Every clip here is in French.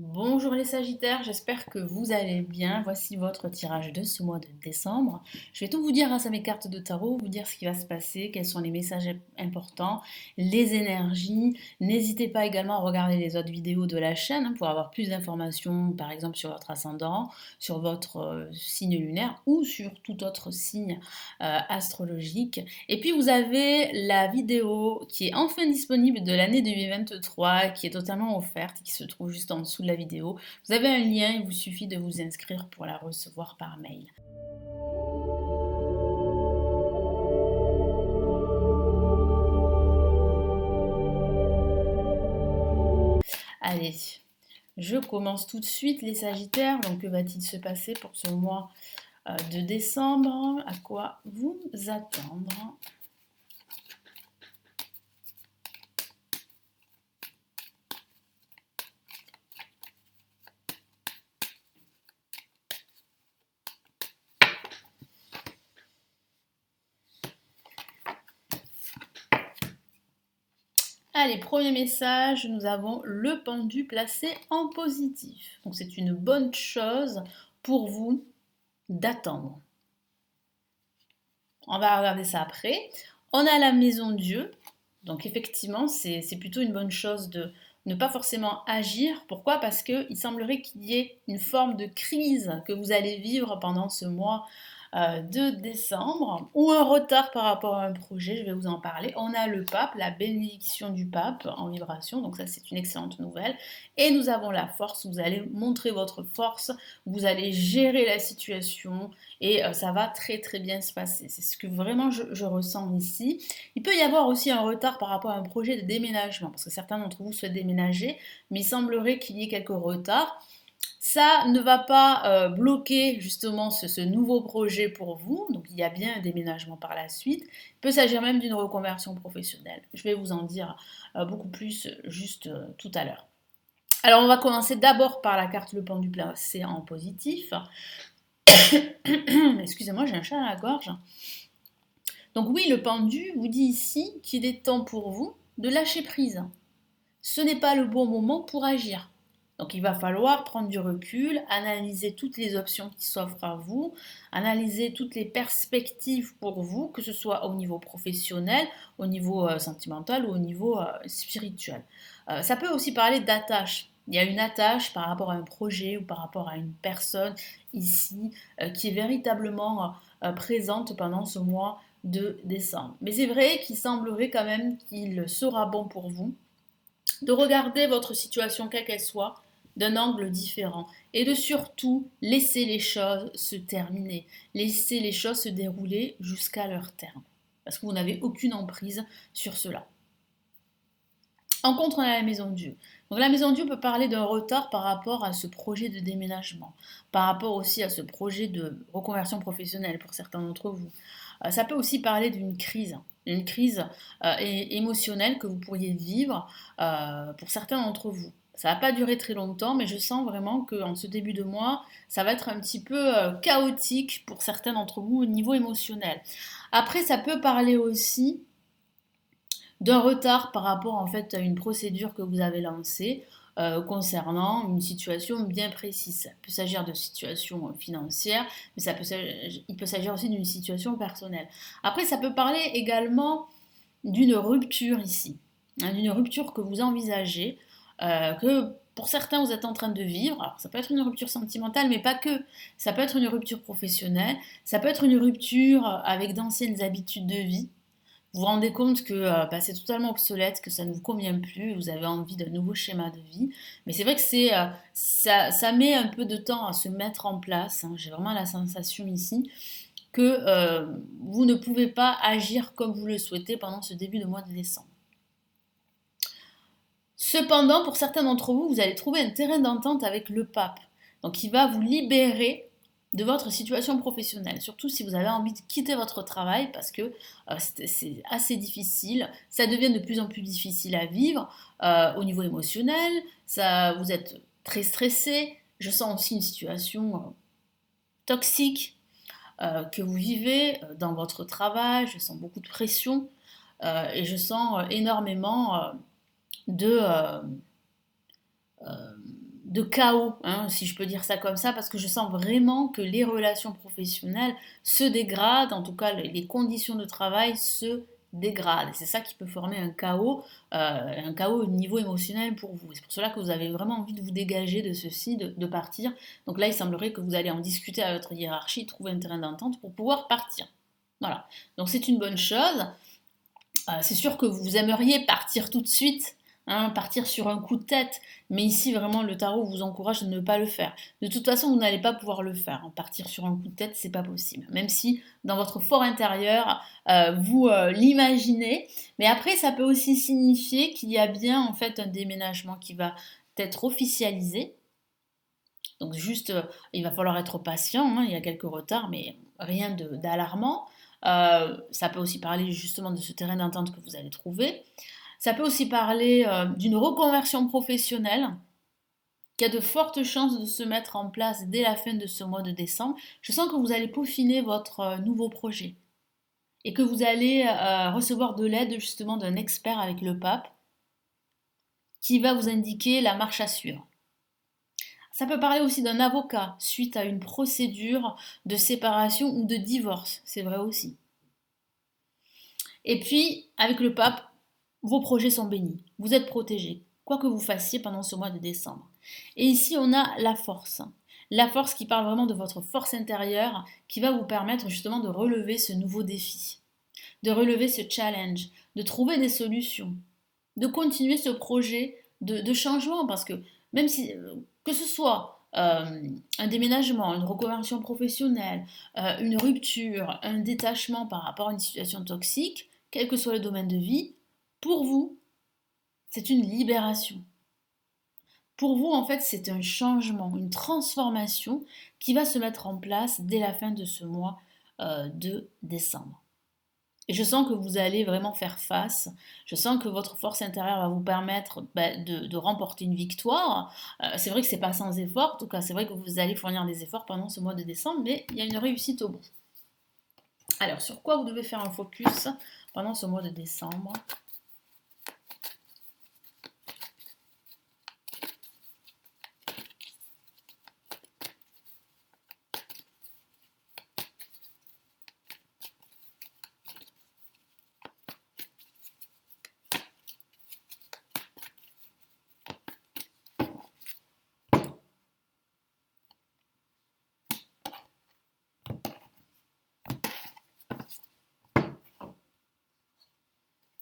Bonjour les Sagittaires, j'espère que vous allez bien. Voici votre tirage de ce mois de décembre. Je vais tout vous dire grâce à mes cartes de tarot, vous dire ce qui va se passer, quels sont les messages importants, les énergies. N'hésitez pas également à regarder les autres vidéos de la chaîne pour avoir plus d'informations, par exemple sur votre ascendant, sur votre signe lunaire ou sur tout autre signe astrologique. Et puis vous avez la vidéo qui est enfin disponible de l'année 2023, qui est totalement offerte, qui se trouve juste en dessous de la vidéo. Vous avez un lien, il vous suffit de vous inscrire pour la recevoir par mail. Allez, je commence tout de suite les Sagittaires. Donc que va-t-il se passer pour ce mois de décembre? À quoi vous attendre? Allez, premier message, nous avons le pendu placé en positif. Donc c'est une bonne chose pour vous d'attendre. On va regarder ça après. On a la maison Dieu. Donc effectivement, c'est plutôt une bonne chose de ne pas forcément agir. Pourquoi? Parce qu'il semblerait qu'il y ait une forme de crise que vous allez vivre pendant ce mois de décembre, ou un retard par rapport à un projet, je vais vous en parler. On a le pape, la bénédiction du pape en vibration, donc ça c'est une excellente nouvelle. Et nous avons la force, vous allez montrer votre force, vous allez gérer la situation, et ça va très très bien se passer. C'est ce que vraiment je ressens ici. Il peut y avoir aussi un retard par rapport à un projet de déménagement, parce que certains d'entre vous souhaitent déménager, mais il semblerait qu'il y ait quelques retards. Ça ne va pas bloquer justement ce nouveau projet pour vous, donc il y a bien un déménagement par la suite. Il peut s'agir même d'une reconversion professionnelle. Je vais vous en dire beaucoup plus juste tout à l'heure. Alors on va commencer d'abord par la carte le pendu placé en positif. Excusez-moi, j'ai un chat à la gorge. Donc oui, le pendu vous dit ici qu'il est temps pour vous de lâcher prise. Ce n'est pas le bon moment pour agir. Donc il va falloir prendre du recul, analyser toutes les options qui s'offrent à vous, analyser toutes les perspectives pour vous, que ce soit au niveau professionnel, au niveau sentimental ou au niveau spirituel. Ça peut aussi parler d'attache. Il y a une attache par rapport à un projet ou par rapport à une personne ici qui est véritablement présente pendant ce mois de décembre. Mais c'est vrai qu'il semblerait quand même qu'il sera bon pour vous de regarder votre situation quelle qu'elle soit d'un angle différent et de surtout laisser les choses se terminer, laisser les choses se dérouler jusqu'à leur terme, parce que vous n'avez aucune emprise sur cela. En contre, on a la maison de Dieu. Donc la maison de Dieu peut parler d'un retard par rapport à ce projet de déménagement, par rapport aussi à ce projet de reconversion professionnelle pour certains d'entre vous. Ça peut aussi parler d'une crise, une crise émotionnelle que vous pourriez vivre pour certains d'entre vous. Ça va pas durer très longtemps, mais je sens vraiment qu'en ce début de mois, ça va être un petit peu chaotique pour certains d'entre vous au niveau émotionnel. Après, ça peut parler aussi d'un retard par rapport en fait à une procédure que vous avez lancée concernant une situation bien précise. Ça peut s'agir de situations financières, mais il peut s'agir aussi d'une situation personnelle. Après, ça peut parler également d'une rupture ici, hein, d'une rupture que vous envisagez, que pour certains vous êtes en train de vivre. Alors, ça peut être une rupture sentimentale, mais pas que. Ça peut être une rupture professionnelle, ça peut être une rupture avec d'anciennes habitudes de vie. Vous vous rendez compte que c'est totalement obsolète, que ça ne vous convient plus, vous avez envie d'un nouveau schéma de vie. Mais c'est vrai que ça met un peu de temps à se mettre en place, hein. J'ai vraiment la sensation ici que vous ne pouvez pas agir comme vous le souhaitez pendant ce début de mois de décembre. Cependant, pour certains d'entre vous, vous allez trouver un terrain d'entente avec le pape. Donc il va vous libérer de votre situation professionnelle, surtout si vous avez envie de quitter votre travail parce que c'est assez difficile, ça devient de plus en plus difficile à vivre au niveau émotionnel, vous êtes très stressé, je sens aussi une situation toxique que vous vivez dans votre travail, je sens beaucoup de pression et je sens énormément de, euh, de chaos, hein, si je peux dire ça comme ça, parce que je sens vraiment que les relations professionnelles se dégradent, en tout cas les conditions de travail se dégradent. Et c'est ça qui peut former un chaos au niveau émotionnel pour vous. C'est pour cela que vous avez vraiment envie de vous dégager de ceci, de partir. Donc là, il semblerait que vous allez en discuter avec votre hiérarchie, trouver un terrain d'entente pour pouvoir partir. Voilà. Donc c'est une bonne chose. C'est sûr que vous aimeriez partir tout de suite, hein, partir sur un coup de tête, mais ici vraiment le tarot vous encourage de ne pas le faire. De toute façon, vous n'allez pas pouvoir le faire, hein. Partir sur un coup de tête, c'est pas possible. Même si dans votre fort intérieur, vous l'imaginez, mais après ça peut aussi signifier qu'il y a bien en fait un déménagement qui va être officialisé. Donc juste, il va falloir être patient, hein, il y a quelques retards, mais rien d'alarmant. Ça peut aussi parler justement de ce terrain d'entente que vous allez trouver. Ça peut aussi parler d'une reconversion professionnelle qui a de fortes chances de se mettre en place dès la fin de ce mois de décembre. Je sens que vous allez peaufiner votre nouveau projet et que vous allez recevoir de l'aide justement d'un expert avec le pape qui va vous indiquer la marche à suivre. Ça peut parler aussi d'un avocat suite à une procédure de séparation ou de divorce, c'est vrai aussi. Et puis, avec le pape, vos projets sont bénis, vous êtes protégés, quoi que vous fassiez pendant ce mois de décembre. Et ici, on a la force. La force qui parle vraiment de votre force intérieure, qui va vous permettre justement de relever ce nouveau défi, de relever ce challenge, de trouver des solutions, de continuer ce projet de changement, parce que même si, que ce soit un déménagement, une reconversion professionnelle, une rupture, un détachement par rapport à une situation toxique, quel que soit le domaine de vie, pour vous, c'est une libération. Pour vous, en fait, c'est un changement, une transformation qui va se mettre en place dès la fin de ce mois de décembre. Et je sens que vous allez vraiment faire face. Je sens que votre force intérieure va vous permettre de remporter une victoire. C'est vrai que c'est pas sans effort. En tout cas, c'est vrai que vous allez fournir des efforts pendant ce mois de décembre, mais il y a une réussite au bout. Alors, sur quoi vous devez faire un focus pendant ce mois de décembre?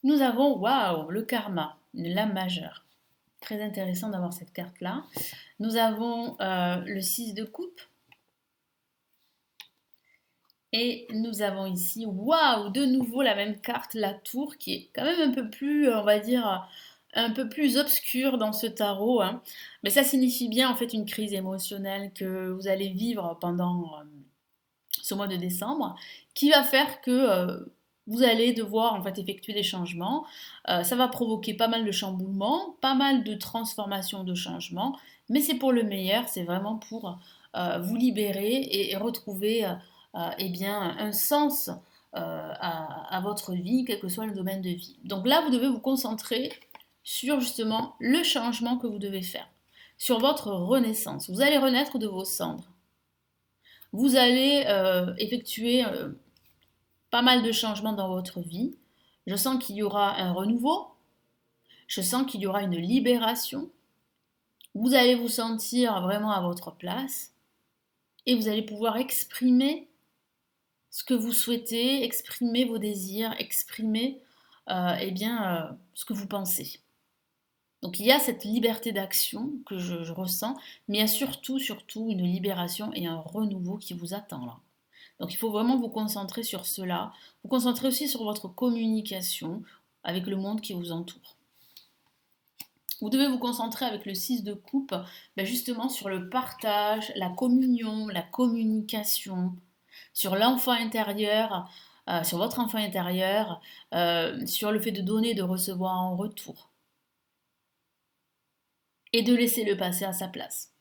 Nous avons, waouh, le karma, une lame majeure. Très intéressant d'avoir cette carte-là. Nous avons le 6 de coupe. Et nous avons ici, waouh, de nouveau la même carte, la tour, qui est quand même un peu plus, on va dire, un peu plus obscure dans ce tarot, hein. Mais ça signifie bien en fait une crise émotionnelle que vous allez vivre pendant ce mois de décembre, qui va faire que vous allez devoir en fait effectuer des changements. Ça va provoquer pas mal de chamboulements, pas mal de transformations, de changements, mais c'est pour le meilleur, c'est vraiment pour vous libérer et retrouver eh bien, un sens à votre vie, quel que soit le domaine de vie. Donc là, vous devez vous concentrer sur justement le changement que vous devez faire, sur votre renaissance. Vous allez renaître de vos cendres. Vous allez effectuer pas mal de changements dans votre vie. Je sens qu'il y aura un renouveau. Je sens qu'il y aura une libération. Vous allez vous sentir vraiment à votre place. Et vous allez pouvoir exprimer ce que vous souhaitez, exprimer vos désirs, exprimer ce que vous pensez. Donc il y a cette liberté d'action que je ressens, mais il y a surtout une libération et un renouveau qui vous attend là. Donc il faut vraiment vous concentrer sur cela, vous concentrer aussi sur votre communication avec le monde qui vous entoure. Vous devez vous concentrer avec le 6 de coupe, justement sur le partage, la communion, la communication, sur l'enfant intérieur, sur votre enfant intérieur, sur le fait de donner et de recevoir en retour. Et de laisser le passé à sa place,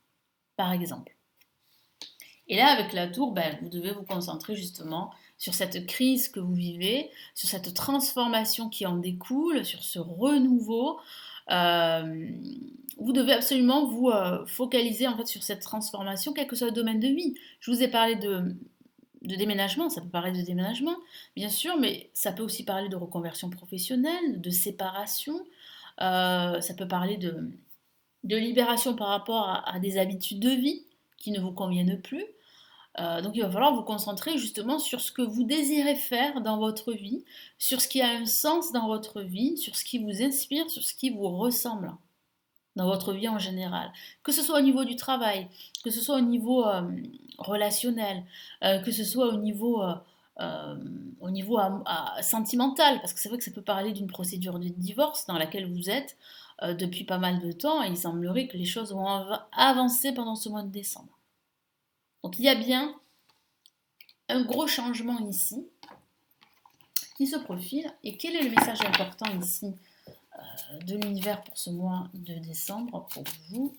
par exemple. Et là, avec la tour, vous devez vous concentrer justement sur cette crise que vous vivez, sur cette transformation qui en découle, sur ce renouveau, Vous devez absolument vous focaliser en fait sur cette transformation, quel que soit le domaine de vie. Je vous ai parlé de déménagement, ça peut parler de déménagement, bien sûr, mais ça peut aussi parler de reconversion professionnelle, de séparation, ça peut parler de libération par rapport à des habitudes de vie qui ne vous conviennent plus. Donc il va falloir vous concentrer justement sur ce que vous désirez faire dans votre vie, sur ce qui a un sens dans votre vie, sur ce qui vous inspire, sur ce qui vous ressemble dans votre vie en général. Que ce soit au niveau du travail, que ce soit au niveau relationnel, que ce soit au niveau sentimental, parce que c'est vrai que ça peut parler d'une procédure de divorce dans laquelle vous êtes depuis pas mal de temps, et il semblerait que les choses vont avancer pendant ce mois de décembre. Donc il y a bien un gros changement ici qui se profile. Et quel est le message important ici de l'univers pour ce mois de décembre pour vous?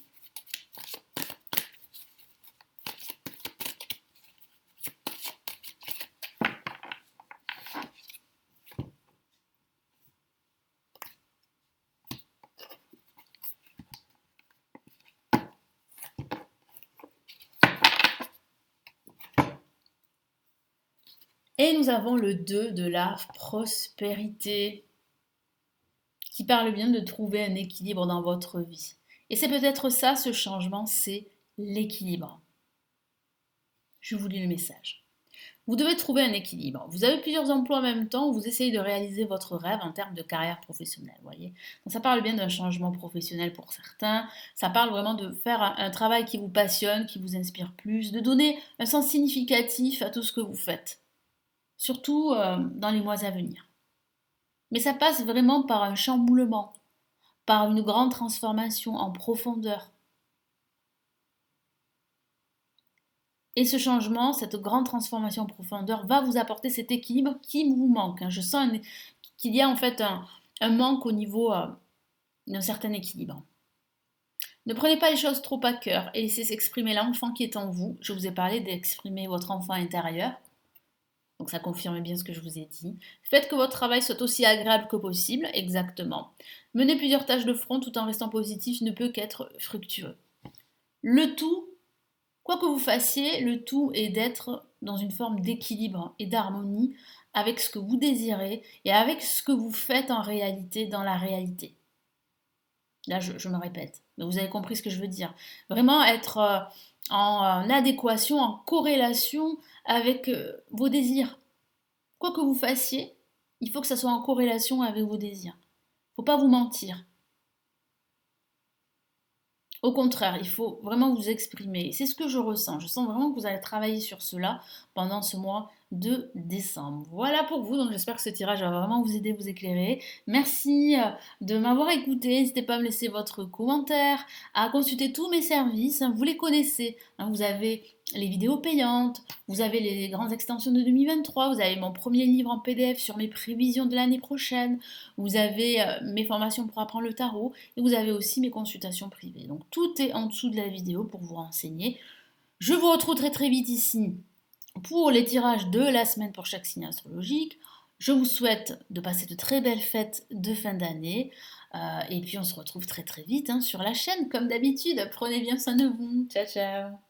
Et nous avons le 2 de la prospérité, qui parle bien de trouver un équilibre dans votre vie. Et c'est peut-être ça, ce changement, c'est l'équilibre. Je vous lis le message. Vous devez trouver un équilibre. Vous avez plusieurs emplois en même temps, vous essayez de réaliser votre rêve en termes de carrière professionnelle, voyez. Donc ça parle bien d'un changement professionnel pour certains, ça parle vraiment de faire un travail qui vous passionne, qui vous inspire plus, de donner un sens significatif à tout ce que vous faites, surtout dans les mois à venir. Mais ça passe vraiment par un chamboulement, par une grande transformation en profondeur. Et ce changement, cette grande transformation en profondeur va vous apporter cet équilibre qui vous manque. Je sens qu'il y a en fait un manque au niveau d'un certain équilibre. Ne prenez pas les choses trop à cœur et laissez s'exprimer l'enfant qui est en vous. Je vous ai parlé d'exprimer votre enfant intérieur. Donc ça confirme bien ce que je vous ai dit. Faites que votre travail soit aussi agréable que possible, exactement. Mener plusieurs tâches de front tout en restant positif ne peut qu'être fructueux. Le tout, quoi que vous fassiez, le tout est d'être dans une forme d'équilibre et d'harmonie avec ce que vous désirez et avec ce que vous faites en réalité, dans la réalité. Là, je me répète, mais vous avez compris ce que je veux dire. Vraiment être en adéquation, en corrélation avec vos désirs. Quoi que vous fassiez, il faut que ça soit en corrélation avec vos désirs. Il ne faut pas vous mentir. Au contraire, il faut vraiment vous exprimer. C'est ce que je ressens. Je sens vraiment que vous allez travailler sur cela pendant ce mois de décembre. Voilà pour vous. Donc j'espère que ce tirage va vraiment vous aider, vous éclairer. Merci de m'avoir écouté. N'hésitez pas à me laisser votre commentaire, à consulter tous mes services. Vous les connaissez. Vous avez les vidéos payantes, vous avez les grandes extensions de 2023, vous avez mon premier livre en PDF sur mes prévisions de l'année prochaine, vous avez mes formations pour apprendre le tarot et vous avez aussi mes consultations privées. Donc tout est en dessous de la vidéo pour vous renseigner. Je vous retrouve très très vite ici pour les tirages de la semaine pour chaque signe astrologique. Je vous souhaite de passer de très belles fêtes de fin d'année. Et puis on se retrouve très très vite sur la chaîne comme d'habitude. Prenez bien soin de vous. Ciao ciao.